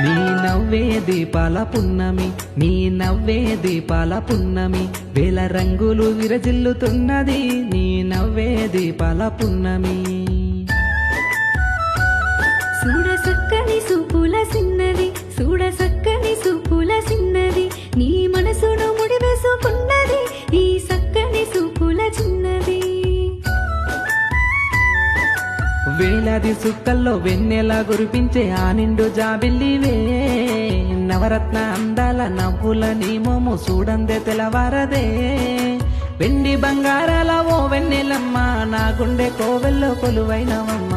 నీ నవ్వే దీపాల పున్నమి, నీ నవ్వే దీపాల పున్నమి, వేల రంగులు విరజిల్లుతున్నది నీ నవ్వే దీపాల పున్నమి. చూడ సక్కని సూపుల సిన్నది, చూడ సక్కని సూపుల సిన్నది, నీ మనసును ముడివేసుకున్నది ఈ సక్కని సూపుల చిన్నది. వేలాది సుక్కల్లో వెన్నెల గురిపించే ఆ నిండు జాబిల్లివే, నవరత్న అందాల నవ్వుల నీ మోము చూడందే తెలవారదే. వెండి బంగారాల ఓ వెన్నెలమ్మ, నా గుండె కోవెల్లో కొలువైనవమ్మ.